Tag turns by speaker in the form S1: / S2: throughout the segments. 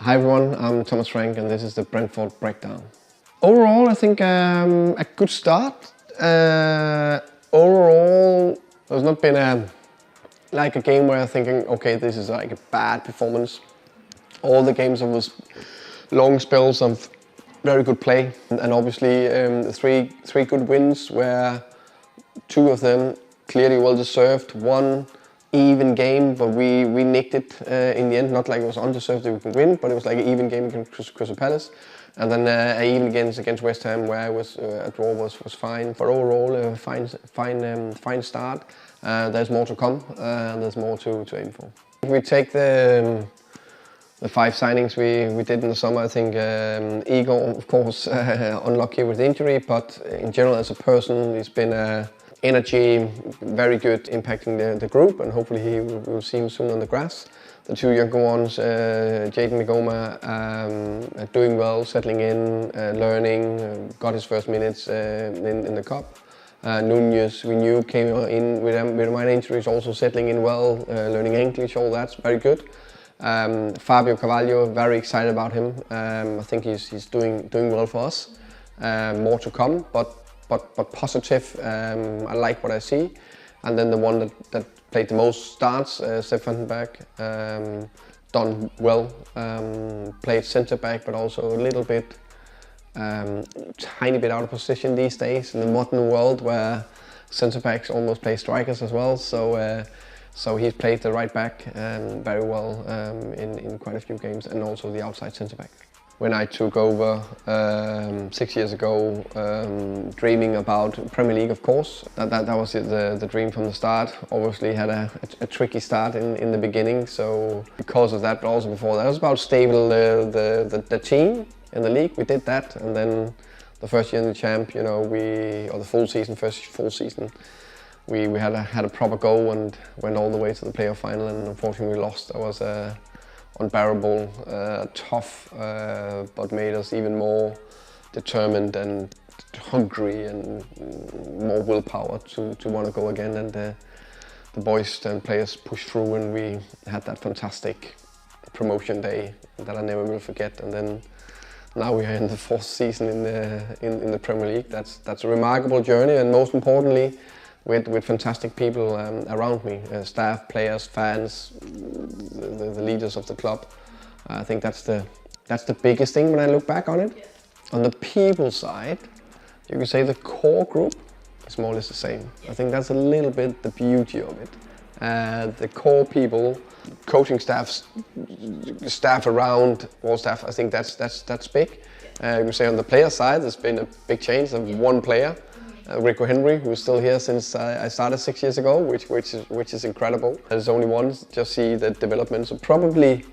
S1: Hi everyone, I'm Thomas Frank and this is the Brentford Breakdown. Overall, I think a good start. Overall, there's not been a game where I'm thinking, okay, this is like a bad performance. All the games was long spells of very good play, and obviously three good wins where two of them clearly well deserved. One even game, but we nicked it in the end. Not like it was undeserved that we could win, but it was like an even game against Crystal Palace. And then an even against West Ham, where a draw was fine. But overall, a fine start. There's more to come, and there's more to aim for. If we take the 5 signings we did in the summer, I think Igor, of course, unlucky with the injury, but in general as a person, he's been energy, very good, impacting the group, and hopefully we'll see him soon on the grass. The two younger ones, Jaden Migoma, are doing well, settling in, learning, got his first minutes in the cup. Nunez, we knew, came in with minor injuries, also settling in well, learning English, all that's very good. Fabio Carvalho, very excited about him. I think he's doing well for us. More to come, but positive. I like what I see. And then the one that played the most starts, Sepp Vandenberg, done well. Played centre back, but also a little bit, tiny bit out of position these days in the modern world where centre backs almost play strikers as well. So he's played the right back very well in quite a few games, and also the outside centre back. When I took over 6 years ago, dreaming about Premier League, of course, that was the dream from the start. Obviously had a tricky start in the beginning, so because of that, but also before that, it was about stable the team in the league. We did that, and then the first year in the champ, you know, or the first full season, we had a proper go and went all the way to the playoff final, and unfortunately we lost. That was unbearable, tough, but made us even more determined and hungry and more willpower to want to go again. And the boys and players pushed through, and we had that fantastic promotion day that I never will forget. And then now we are in the 4th season in the Premier League. That's a remarkable journey, and most importantly, with fantastic people around me, staff, players, fans, the leaders of the club. I think that's the biggest thing when I look back on it. Yes. On the people side, you can say the core group is more or less the same. Yes. I think that's a little bit the beauty of it. The core people, coaching staff around, all staff, I think that's big. You can say on the player side, there's been a big change of one player. Rico Henry, who's still here since I started 6 years ago, which is incredible. There's only one, just see the development. So probably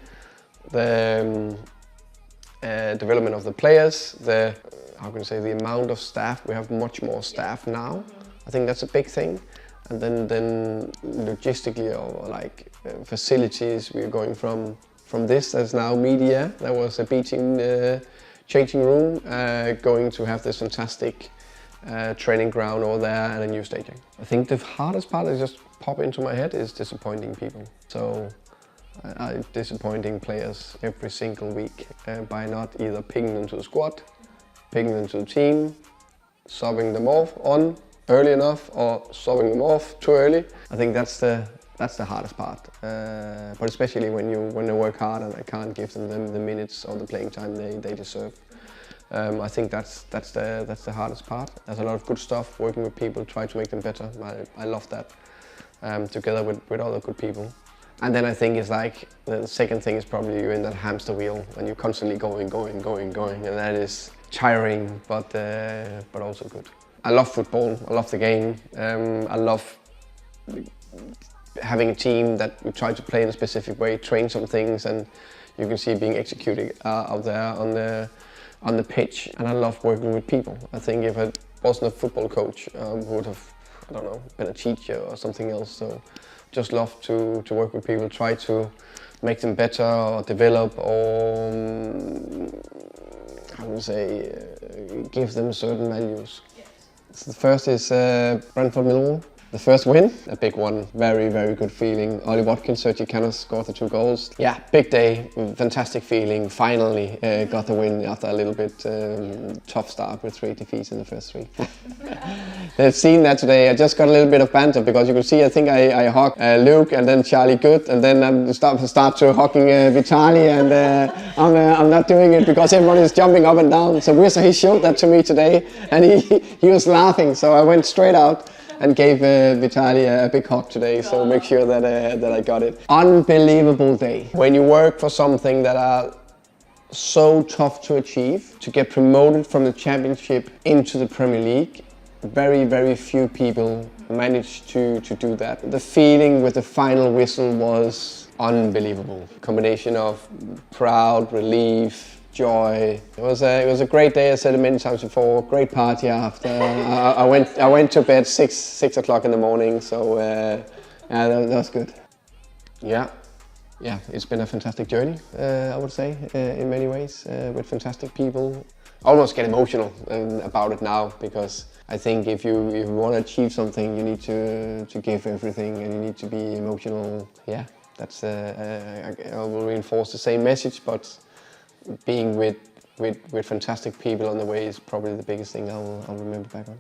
S1: the development of the players, the amount of staff. We have much more staff now. I think that's a big thing. And then logistically, or like facilities, we're going from this. There's now media. There was a changing room, going to have this fantastic training ground over there and a new stadium. I think the hardest part that just pop into my head is disappointing people. So I'm disappointing players every single week by not either picking them to the squad, picking them to the team, subbing them off on early enough, or subbing them off too early. I think that's the hardest part. But especially when they work hard and I can't give them the minutes or the playing time they deserve. I think that's the hardest part. There's a lot of good stuff, working with people, try to make them better. I love that, together with other good people. And then I think it's like, the second thing is probably you're in that hamster wheel and you're constantly going, and that is tiring, but also good. I love football, I love the game. I love having a team that we try to play in a specific way, train some things, and you can see being executed out there on the pitch. And I love working with people. I think if I wasn't a football coach, I would have, I don't know, been a teacher or something else. So just love to work with people, try to make them better or develop, or I would say give them certain values. Yes. So the first is Brentford Millwall. The first win, a big one, very, very good feeling. Ollie Watkins, Sergi Canos scored the 2 goals. Yeah, big day, fantastic feeling. Finally got the win after a little bit tough start with 3 defeats in the first 3. They've seen that today. I just got a little bit of banter because you can see, I think I hugged Luke and then Charlie Good, and then I start to hugging Vitali, and I'm not doing it because everyone is jumping up and down. So he showed that to me today, and he was laughing. So I went straight out and gave Vitali a big hug today, so make sure that I got it. Unbelievable day. When you work for something that are so tough to achieve, to get promoted from the Championship into the Premier League, very, very few people managed to do that. The feeling with the final whistle was unbelievable. Combination of proud, relief, joy. It was a great day. I said it many times before. Great party after. I went to bed 6 o'clock in the morning. So yeah, that was good. Yeah, it's been a fantastic journey. I would say in many ways with fantastic people. I almost get emotional about it now because I think if you want to achieve something, you need to give everything and you need to be emotional. Yeah, that's I will reinforce the same message, but being with fantastic people on the way is probably the biggest thing I'll remember back on.